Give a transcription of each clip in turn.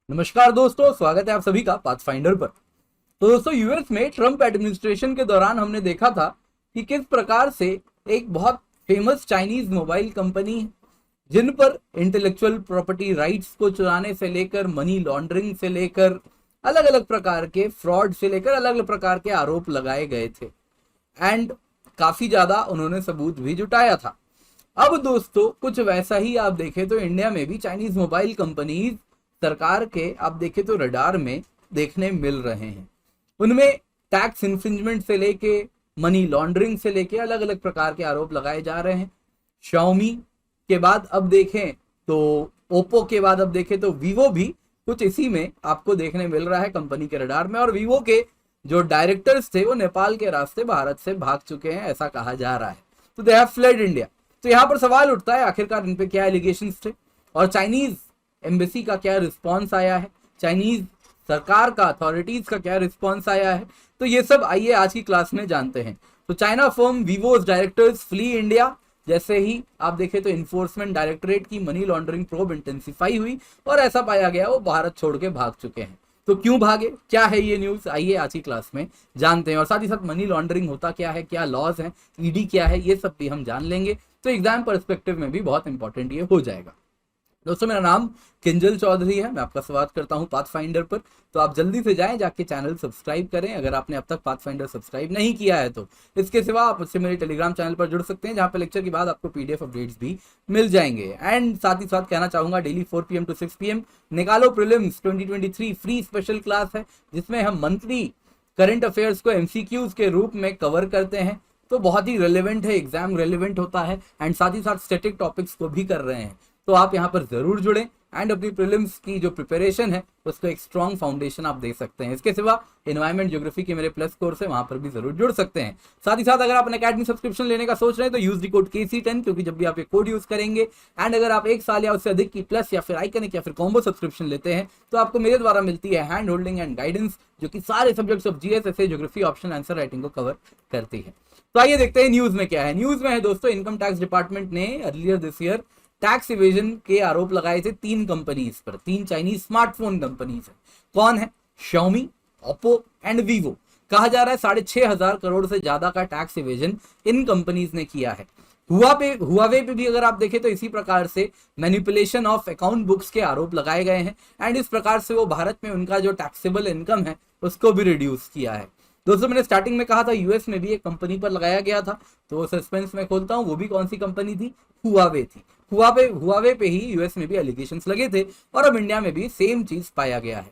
नमस्कार दोस्तों, स्वागत है आप सभी का पाथफाइंडर पर। तो दोस्तों, यूएस में ट्रंप एडमिनिस्ट्रेशन के दौरान हमने देखा था कि किस प्रकार से एक बहुत फेमस चाइनीज मोबाइल कंपनी जिन पर इंटेलेक्चुअल प्रॉपर्टी राइट्स को चुराने से लेकर मनी लॉन्ड्रिंग से लेकर अलग अलग प्रकार के फ्रॉड से लेकर अलग अलग प्रकार के आरोप लगाए गए थे एंड काफी ज्यादा उन्होंने सबूत भी जुटाया था। अब दोस्तों, कुछ वैसा ही आप देखें तो इंडिया में भी चाइनीज मोबाइल कंपनीज सरकार के आप देखें तो रडार में देखने मिल रहे हैं। उनमें टैक्स इन्फ्रिंजमेंट से लेके मनी लॉन्ड्रिंग से लेके अलग अलग प्रकार के आरोप लगाए जा रहे हैं। शाओमी के बाद अब देखें तो ओप्पो के बाद अब देखें तो वीवो भी कुछ इसी में आपको देखने मिल रहा है कंपनी के रडार में। और वीवो के जो डायरेक्टर्स थे वो नेपाल के रास्ते भारत से भाग चुके हैं, ऐसा कहा जा रहा है। तो दे हैव फ्लेड इंडिया। तो यहाँ पर सवाल उठता है, आखिरकार इन पे क्या एलिगेशंस थे और चाइनीज एम्बेसी का क्या रिस्पॉन्स आया है, चाइनीज सरकार का, अथॉरिटीज का क्या रिस्पॉन्स आया है। तो ये सब आइए आज की क्लास में जानते हैं। तो China firm Vivo's directors flee India. जैसे ही आप देखें तो इन्फोर्समेंट डायरेक्टरेट की मनी लॉन्ड्रिंग प्रोब इंटेंसिफाई हुई और ऐसा पाया गया वो भारत छोड़ के भाग चुके हैं। तो क्यों भागे, क्या है ये न्यूज, आइए आज की क्लास में जानते हैं। और साथ ही साथ मनी लॉन्ड्रिंग होता क्या है, क्या लॉज है, ईडी क्या है, ये सब भी हम जान लेंगे। तो एग्जाम पर्सपेक्टिव में भी बहुत इंपॉर्टेंट ये हो जाएगा। दोस्तों, मेरा नाम किंजल चौधरी है, मैं आपका स्वागत करता हूं पाथफाइंडर पर। तो आप जल्दी से जाएं, जाके चैनल सब्सक्राइब करें अगर आपने अब तक पाथफाइंडर सब्सक्राइब नहीं किया है तो। इसके सिवा आप उससे मेरे टेलीग्राम चैनल पर जुड़ सकते हैं, जहां पर लेक्चर के बाद आपको पीडीएफ अपडेट्स भी मिल जाएंगे। एंड साथ ही साथ कहना चाहूंगा, डेली 4 PM to 6 PM निकालो प्रीलिम्स 2023 फ्री स्पेशल क्लास है, जिसमें हम मंथली करंट अफेयर्स को एमसीक्यूज के रूप में कवर करते हैं। तो बहुत ही रेलिवेंट है, एग्जाम रेलिवेंट होता है एंड साथ ही साथ स्टैटिक टॉपिक्स को भी कर रहे हैं। तो आप यहाँ पर जरूर जुड़ें एंड अपनी प्रीलिम्स की जो प्रिपरेशन है उसको एक स्ट्रॉन्ग फाउंडेशन आप दे सकते हैं। इसके सिवा एनवायरमेंट ज्योग्राफी के मेरे प्लस कोर्स है, वहां पर भी जरूर जुड़ सकते हैं। साथ ही साथ अगर आप अकेडमी सब्सक्रिप्शन लेने का सोच रहे हैं तो यूज द कोड KC10, क्योंकि जब भी आप ये कोड यूज करेंगे एंड अगर आप 1 साल या उससे अधिक की प्लस या फिर आइकनिक या फिर कॉम्बो सब्सक्रिप्शन लेते हैं तो आपको मेरे द्वारा मिलती है हैंड होल्डिंग एंड गाइडेंस, जो कि सारे subjects of GS, SA, geography, optional answer writing को कवर करती है। तो आइए देखते हैं न्यूज में क्या है। न्यूज में है दोस्तों, इनकम टैक्स डिपार्टमेंट ने earlier this year tax evasion के आरोप लगाए थे 3 कंपनीज पर, 3 चाइनीज स्मार्टफोन कंपनीज है। कौन है? Xiaomi, Oppo and Vivo. कहा जा रहा है 6,500 करोड़ से ज्यादा का टैक्स इवेजन इन कंपनीज ने किया है। हुआवे पे भी अगर आप देखें तो इसी प्रकार से मैनिपुलेशन ऑफ अकाउंट बुक्स के आरोप लगाए गए हैं एंड इस प्रकार से वो भारत में उनका जो टैक्सेबल इनकम है उसको भी रिड्यूस किया है। दोस्तों, मैंने स्टार्टिंग में कहा था यूएस में भी एक कंपनी पर लगाया गया था, तो सस्पेंस में खोलता हूं, वो भी कौन सी कंपनी थी? हुआवे थी। हुआवे पे ही यूएस में भी एलिगेशंस लगे थे और अब इंडिया में भी सेम चीज पाया गया है।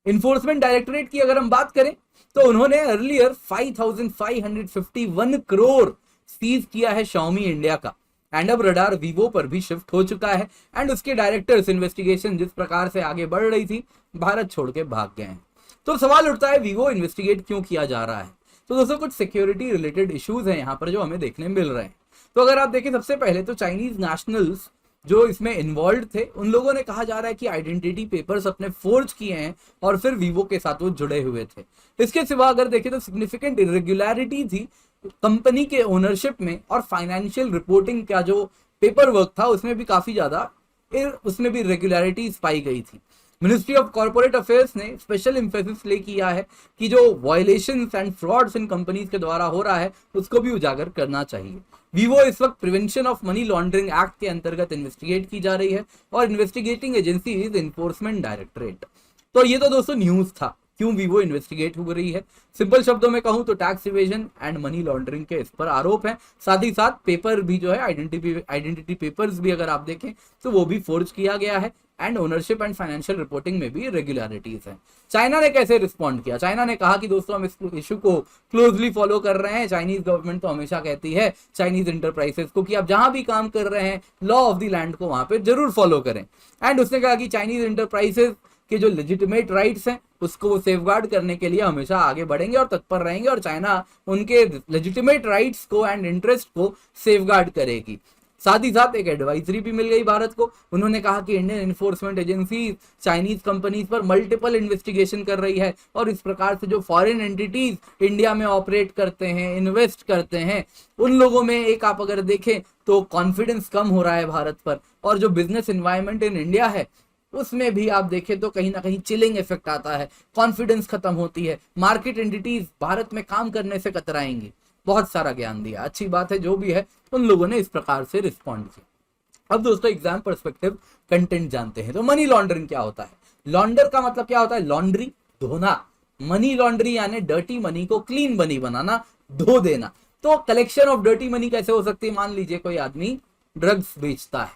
इन्फोर्समेंट डायरेक्टरेट की अगर हम बात करें तो उन्होंने अर्लियर 5,551 करोड़ सीज किया है Xiaomi इंडिया का एंड अब रडार वीवो पर भी शिफ्ट हो चुका है एंड उसके डायरेक्टर्स इन्वेस्टिगेशन जिस प्रकार से आगे बढ़ रही थी भारत छोड़ के भाग गए हैं। तो सवाल उठता है, वीवो इन्वेस्टिगेट क्यों किया जा रहा है? तो दोस्तों, कुछ सिक्योरिटी रिलेटेड इश्यूज हैं यहाँ पर जो हमें देखने मिल रहे हैं। तो अगर आप देखें, सबसे पहले तो चाइनीज नेशनल्स जो इसमें इन्वॉल्व थे उन लोगों ने कहा जा रहा है कि आइडेंटिटी पेपर्स अपने फोर्ज किए हैं और फिर वीवो के साथ वो जुड़े हुए थे। इसके सिवा अगर देखें तो सिग्निफिकेंट इरेगुलरिटी थी कंपनी के ओनरशिप में और फाइनेंशियल रिपोर्टिंग का जो पेपर वर्क था उसमें भी काफी ज्यादा उसमें भी रेगुलरिटीज पाई गई थी। मिनिस्ट्री ऑफ कॉर्पोरेट अफेयर्स ने स्पेशल इंफेसिस ले किया है कि जो violations and frauds in companies के द्वारा हो रहा है उसको भी उजागर करना चाहिए। वीवो इस वक्त prevention of money laundering act के अंतर्गत इन्वेस्टिगेट की जा रही है और investigating agency is enforcement directorate. तो ये तो दोस्तों न्यूज था, क्यों वीवो इन्वेस्टिगेट हो रही है। सिंपल शब्दों में कहूं तो tax evasion and money laundering के इस पर आरोप है। साथ ही साथ पेपर भी जो है आइडेंटिटी पेपर्स भी अगर आप देखें तो वो भी फोर्ज किया गया है and ownership and financial reporting में भी रेगुलरिटीज है। चाइना ने कैसे रिस्पॉन्ड किया? चाइना ने कहा कि दोस्तों हम इस इशू को क्लोजली फॉलो कर रहे हैं। चाइनीज गवर्नमेंट तो हमेशा कहती है चाइनीज इंटरप्राइजेस को कि आप जहां भी काम कर रहे हैं लॉ ऑफ द लैंड को वहां पे जरूर फॉलो करें। एंड उसने कहा कि चाइनीज इंटरप्राइजेस के जो लेजिटिमेट राइट्स हैं उसको वो सेफगार्ड करने के लिए हमेशा आगे बढ़ेंगे और तत्पर रहेंगे और चाइना उनके लेजिटिमेट राइट्स को एंड इंटरेस्ट को सेफगार्ड करेगी। साथ ही साथ एक एडवाइजरी भी मिल गई भारत को। उन्होंने कहा कि Indian enforcement agency Chinese companies पर मल्टीपल इन्वेस्टिगेशन कर रही है और इस प्रकार से जो फॉरेन एंटिटीज इंडिया में ऑपरेट करते हैं, इन्वेस्ट करते हैं, उन लोगों में एक आप अगर देखें तो कॉन्फिडेंस कम हो रहा है भारत पर और जो बिजनेस एनवायरनमेंट इन इंडिया है उसमें भी आप देखें तो कहीं ना कहीं चिलिंग इफेक्ट आता है, कॉन्फिडेंस खत्म होती है, मार्केट एंटिटीज भारत में काम करने से कतराएंगी। बहुत सारा ज्ञान दिया, अच्छी बात है, जो भी है उन लोगों ने इस प्रकार से रिस्पॉन्ड किया। अब दोस्तों एग्जाम पर्सपेक्टिव कंटेंट जानते हैं। तो मनी लॉन्ड्रिंग क्या होता है? लॉन्डर का मतलब क्या होता है? लॉन्ड्री, धोना। मनी लॉन्ड्री यानी डर्टी मनी को क्लीन मनी बनाना, धो देना। तो कलेक्शन ऑफ डर्टी मनी कैसे हो सकती है? मान लीजिए कोई आदमी ड्रग्स बेचता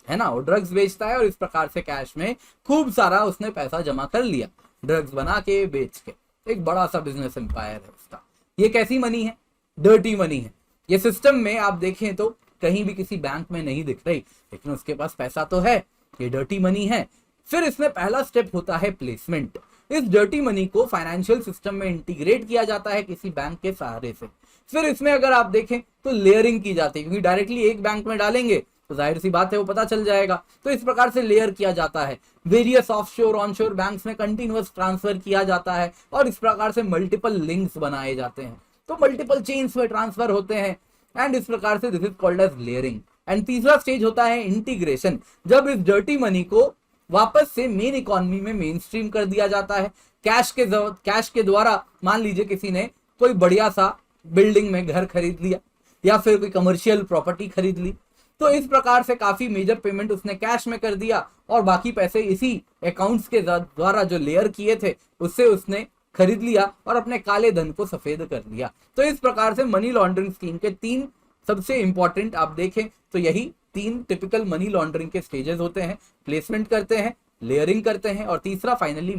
है ना, वो ड्रग्स बेचता है और इस प्रकार से कैश में खूब सारा उसने पैसा जमा कर लिया, ड्रग्स बना के बेच के, एक बड़ा सा बिजनेस एम्पायर है उसका। ये कैसी मनी है? डर्टी मनी है। ये सिस्टम में आप देखें तो कहीं भी किसी बैंक में नहीं दिख रही, लेकिन उसके पास पैसा तो है, ये डर्टी मनी है। फिर इसमें पहला स्टेप होता है प्लेसमेंट। इस डर्टी मनी को फाइनेंशियल सिस्टम में इंटीग्रेट किया जाता है किसी बैंक के सहारे से। फिर इसमें अगर आप देखें तो लेयरिंग की जाती है, क्योंकि डायरेक्टली एक बैंक में डालेंगे तो जाहिर सी बात है वो पता चल जाएगा, तो इस प्रकार से लेयर किया जाता है। वेरियस ऑफशोर ऑनशोर बैंक्स में कंटिन्यूअस ट्रांसफर किया जाता है और इस प्रकार से मल्टीपल लिंक्स बनाए जाते हैं, तो मल्टीपल चेन्स में ट्रांसफर होते हैं, एंड इस प्रकार से this is called as layering. And तीसरा स्टेज होता है इंटीग्रेशन, जब इस डर्टी मनी को वापस से मेन इकोनॉमी में मेन स्ट्रीम कर दिया जाता है। कैश के द्वारा मान लीजिए किसी ने कोई बढ़िया सा बिल्डिंग में घर खरीद लिया या फिर कोई कमर्शियल प्रॉपर्टी खरीद ली, तो इस प्रकार से काफी मेजर पेमेंट उसने कैश में कर दिया और बाकी पैसे इसी अकाउंट्स के द्वारा जो लेयर किए थे उससे उसने खरीद लिया और अपने काले धन को सफेद कर लिया। तो इस प्रकार से मनी लॉन्ड्रिंग स्कीम के तीन सबसे इंपॉर्टेंट आप देखें तो यही तीन टिपिकल मनी लॉन्ड्रिंग के स्टेजेस होते हैं। प्लेसमेंट करते हैं, लेयरिंग करते हैं और तीसरा फाइनली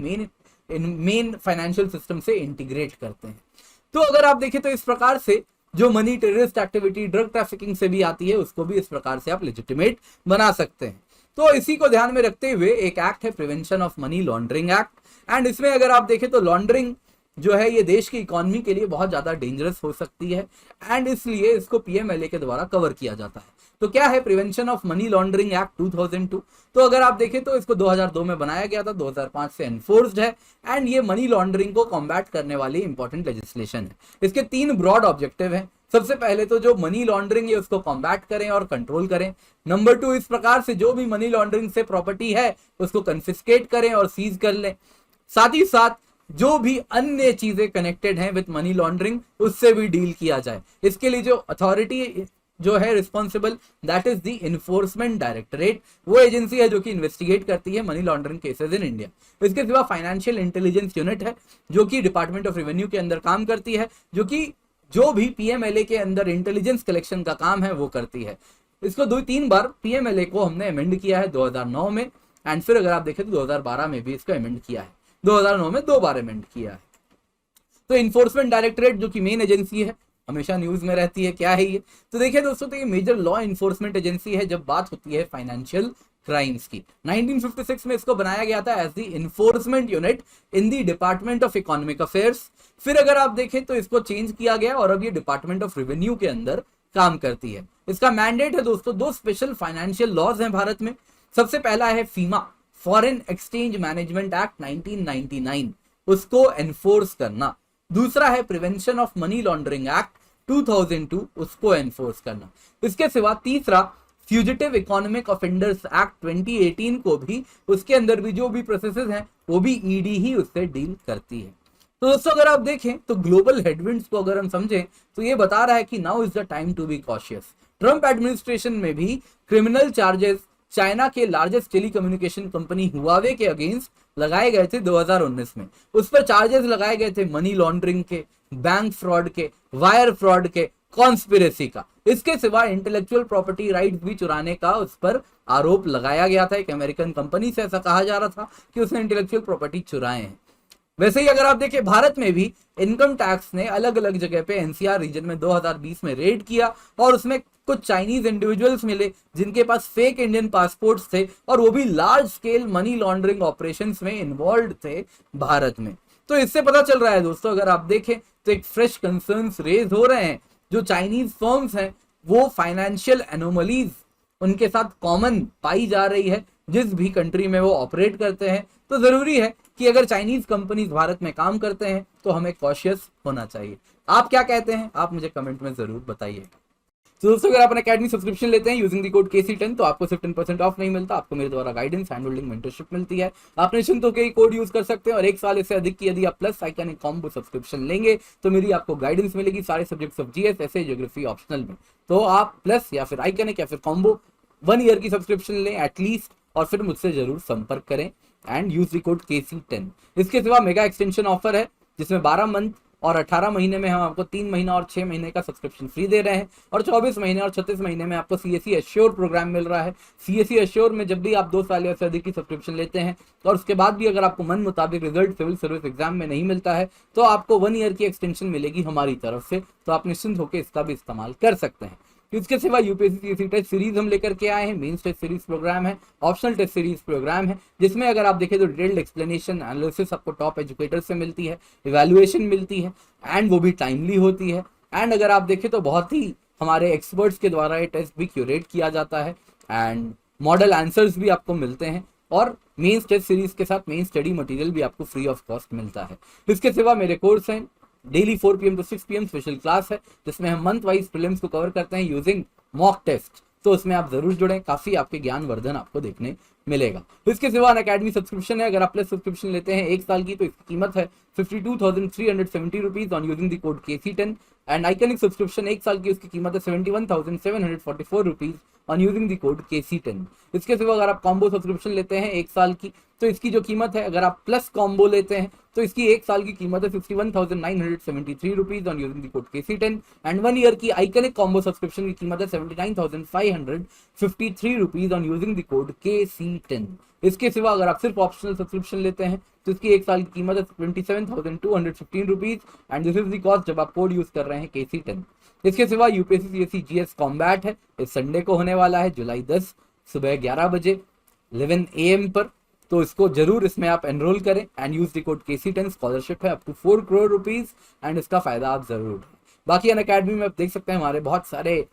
मेन फाइनेंशियल सिस्टम से इंटीग्रेट करते हैं। तो अगर आप देखें तो इस प्रकार से जो money terrorist activity drug trafficking से भी आती है उसको भी इस प्रकार से आप लेजिटिमेट बना सकते हैं। तो इसी को ध्यान में रखते हुए एक एक्ट है prevention of money laundering act, and इसमें अगर आप देखें तो लॉन्ड्रिंग जो है ये देश की इकोनॉमी के लिए बहुत ज्यादा डेंजरस हो सकती है, एंड इसलिए इसको पीएमएलए के द्वारा कवर किया जाता है। तो क्या है prevention of money laundering act 2002? तो अगर आप देखें तो इसको 2002 में बनाया गया था, 2005 से एनफोर्स्ड है, एंड ये मनी लॉन्ड्रिंग को कॉम्बैट करने वाली इंपॉर्टेंट लेजिस्लेशन है। इसके तीन ब्रॉड ऑब्जेक्टिव हैं। सबसे पहले तो जो मनी लॉन्ड्रिंग है उसको कॉम्बैट करें और कंट्रोल करें। नंबर 2, इस प्रकार से जो भी मनी लॉन्ड्रिंग से प्रॉपर्टी है उसको कन्फिस्केट करें और सीज कर लें। साथ ही साथ जो भी अन्य चीजें कनेक्टेड हैं विद मनी लॉन्ड्रिंग उससे भी डील किया जाए। इसके लिए जो अथॉरिटी जो है responsible, that is the enforcement directorate, वो एजेंसी है जो कि इन्वेस्टिगेट करती है money laundering cases in India. इसके सिवा फाइनेंशियल इंटेलिजेंस यूनिट है जो कि डिपार्टमेंट ऑफ रेवेन्यू के अंदर काम करती है, जो कि जो भी पीएमएलए के अंदर इंटेलिजेंस कलेक्शन का काम है वो करती है। इसको 2-3 बार पीएमएलए को हमने अमेंड किया है, 2009 में, एंड फिर अगर आप देखें तो 2012 में भी इसको अमेंड किया है, 2009 में 2 बार अमेंड किया है। तो इन्फोर्समेंट डायरेक्टरेट जो कि मेन एजेंसी है, हमेशा न्यूज में रहती है, क्या है ये? तो देखिए दोस्तों, तो ये मेजर लॉ इन्फोर्समेंट एजेंसी है जब बात होती है फाइनेंशियल क्राइम्स की। 1956 में इसको बनाया गया था as the enforcement unit in the department of economic affairs. फिर अगर आप देखें तो इसको चेंज किया गया और अब ये डिपार्टमेंट ऑफ रेवेन्यू के अंदर काम करती है। इसका मैंडेट है दोस्तों, 2 स्पेशल फाइनेंशियल लॉज हैं भारत में। सबसे पहला है फीमा, फॉरेन एक्सचेंज मैनेजमेंट एक्ट 1999, उसको एनफोर्स करना। दूसरा है prevention of money laundering act 2002, उसको एनफोर्स करना। इसके सिवा तीसरा फ्यूजिटिव इकोनॉमिक ऑफेंडर्स एक्ट 2018 को भी, उसके अंदर भी जो भी प्रोसेसेस हैं वो भी ईडी ही उससे डील करती है। तो दोस्तों अगर आप देखें तो ग्लोबल हेडविंड्स को अगर हम समझें तो ये बता रहा है कि now is the time to be cautious. Trump administration में भी क्रिमिनल चार्जेस चाइना के लार्जेस्ट टेलीकम्युनिकेशन कंपनी हुआवे के अगेंस्ट लगाए गए थे 2019 में। उस पर चार्जेस लगाए गए थे मनी लॉन्ड्रिंग के, बैंक फ्रॉड के, वायर फ्रॉड के, कॉन्स्पिरेसी का। इसके सिवा इंटेलेक्चुअल प्रॉपर्टी राइट्स भी चुराने का उस पर आरोप लगाया गया था। एक अमेरिकन कंपनी से ऐसा कहा जा रहा था कि उसने इंटेलेक्चुअल प्रॉपर्टी चुराए हैं। वैसे ही अगर आप देखें भारत में भी इनकम टैक्स ने अलग अलग जगह पे एनसीआर रीजन में 2020 में रेड किया और उसमें कुछ चाइनीज इंडिविजुअल्स मिले जिनके पास फेक इंडियन पासपोर्ट्स थे और वो भी large scale money laundering operations में इन्वॉल्व थे भारत में। तो इससे पता चल रहा है दोस्तों, अगर आप देखें तो एक फ्रेश कंसर्न्स रेज हो रहे हैं। जो चाइनीज फर्म्स हैं वो फाइनेंशियल एनोमलीज उनके साथ कॉमन पाई जा रही है जिस भी कंट्री में वो ऑपरेट करते हैं। तो जरूरी है कि अगर चाइनीज कंपनीज भारत में काम करते हैं तो हमें कॉशियस होना चाहिए। आप क्या कहते हैं? आप मुझे कमेंट में जरूर बताइए। तो दोस्तों अगर आप अपना अकेडमी सब्सक्रिप्शन लेते हैं यूजिंग द कोड KC10 तो आपको सिर्फ 10% ऑफ नहीं मिलता, आपको मेरे द्वारा गाइडेंस, हैंड होल्डिंग, मेंटरशिप मिलती है। आप निश्चिंत होकर कोड यूज कर सकते हैं और एक साल से अधिक की यदि आप प्लस आइकॉनिक कॉम्बो सब्सक्रिप्शन लेंगे तो मेरी आपको गाइडेंस मिलेगी सारे सब्जेक्ट्स ऑफ GS, ऐसे ज्योग्राफी ऑप्शनल में। तो आप प्लस या फिर आइकॉनिक या फिर कॉम्बो 1 ईयर की सब्सक्रिप्शन लें एटलीस्ट और फिर मुझसे जरूर संपर्क करें and use the code KC10। इसके सिवा मेगा एक्सटेंशन ऑफर है जिसमें 12 मंथ और 18 महीने में हम आपको 3 महीना और 6 महीने का सब्सक्रिप्शन फ्री दे रहे हैं और 24 महीने और 36 महीने में आपको CSE एश्योर प्रोग्राम मिल रहा है। CSE एश्योर में जब भी आप 2 साल या से अधिक की सब्सक्रिप्शन लेते हैं और उसके बाद भी अगर आपको मन मुताबिक रिजल्ट सिविल सर्विस एग्जाम में नहीं मिलता है तो आपको 1 ईयर की एक्सटेंशन मिलेगी हमारी तरफ से, तो आप निश्चिंत होकर इसका भी इस्तेमाल कर सकते हैं। इसके सिवा यूपीएससी टेस्ट सीरीज हम लेकर के आए हैं। मेंस टेस्ट सीरीज प्रोग्राम है, ऑप्शनल टेस्ट सीरीज प्रोग्राम है, जिसमें अगर आप देखें तो डिटेल्ड एक्सप्लेनेशन एनालिसिस आपको टॉप एजुकेटर से मिलती है, इवैल्यूएशन मिलती है एंड वो भी टाइमली होती है। एंड अगर आप देखें तो बहुत ही हमारे एक्सपर्ट्स के द्वारा ये टेस्ट भी क्यूरेट किया जाता है एंड मॉडल आंसर्स भी आपको मिलते हैं और मेंस टेस्ट सीरीज के साथ मेन स्टडी मटेरियल भी आपको फ्री ऑफ कॉस्ट मिलता है। इसके सिवा मेरे कोर्स हैं daily 4 PM to 6 PM special class है जिसमें हम मंथ वाइज प्रीलिम्स को कवर करते हैं यूजिंग मॉक टेस्ट, तो उसमें आप जरूर जुड़ें, काफी आपके ज्ञान वर्धन आपको देखने मिलेगा। इसके सिवा अकेडमी सब्सक्रिप्शन है, अगर आप प्लस सब्सक्रिप्शन लेते हैं 1 साल की तो इसकी कीमत है 52,370 rupees on using the code KC10 and iconic subscription 1 साल की उसकी कीमत है 71,744 rupees on using the code KC10। इसके सिवा अगर आप कॉम्बो सब्सक्रिप्शन लेते हैं 1 साल की तो इसकी जो कीमत है, अगर आप प्लस कॉम्बो लेते हैं तो इसकी 1 साल की कीमत है 61,973 rupees on using the code KC10 and 1 year की आइकनिक कॉम्बो सब्सक्रिप्शन की कीमत है 79,553 rupees on using the code KC10। इसके सिवा अगर आप सिर्फ ऑप्शनल सब्सक्रिप्शन लेते हैं तो इसकी 1 साल की कीमत है 27,215 rupees and this is the cost जब आप कोड यूज कर रहे हैं KC10। इसके सिवा यूपीएससी CSE GS कॉम्बैट है, इस संडे को होने वाला है जुलाई 10 सुबह 11 बजे 11 AM पर, तो इसको जरूर इसमें आप एनरोल करें and use the code KC10। Scholarship है up to 4 crore rupees and इसका फायदा आप जरूर उठाएं। बाकी अनअकैडमी में आप देख सकते हैं हमारे बहुत सारे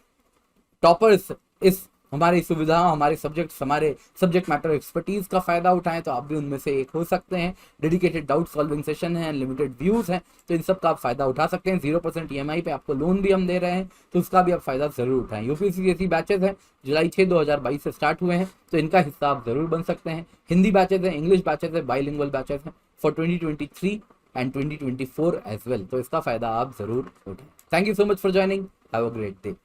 टॉपर्स इस हमारी सुविधा, हमारे सब्जेक्ट मैटर एक्सपर्टीज का फायदा उठाएं, तो आप भी उनमें से एक हो सकते हैं। डेडिकेटेड डाउट सॉल्विंग सेशन है, अनलिमिटेड व्यूज हैं, तो इन सब का आप फायदा उठा सकते हैं। 0% EMI पे आपको लोन भी हम दे रहे हैं, तो उसका भी आप फायदा जरूर उठाएं। यूपीएससी बैचेज हैं, जुलाई 6 2022 से स्टार्ट हुए हैं, तो इनका हिस्सा आप जरूर बन सकते हैं। हिंदी बैचेज है, इंग्लिश बैचेज है, बाइलिंगुअल बैचेज है फॉर 2023 एंड 2024 एज वेल, तो इसका फायदा आप जरूर उठाएं। Thank you so much for joining, have a great day.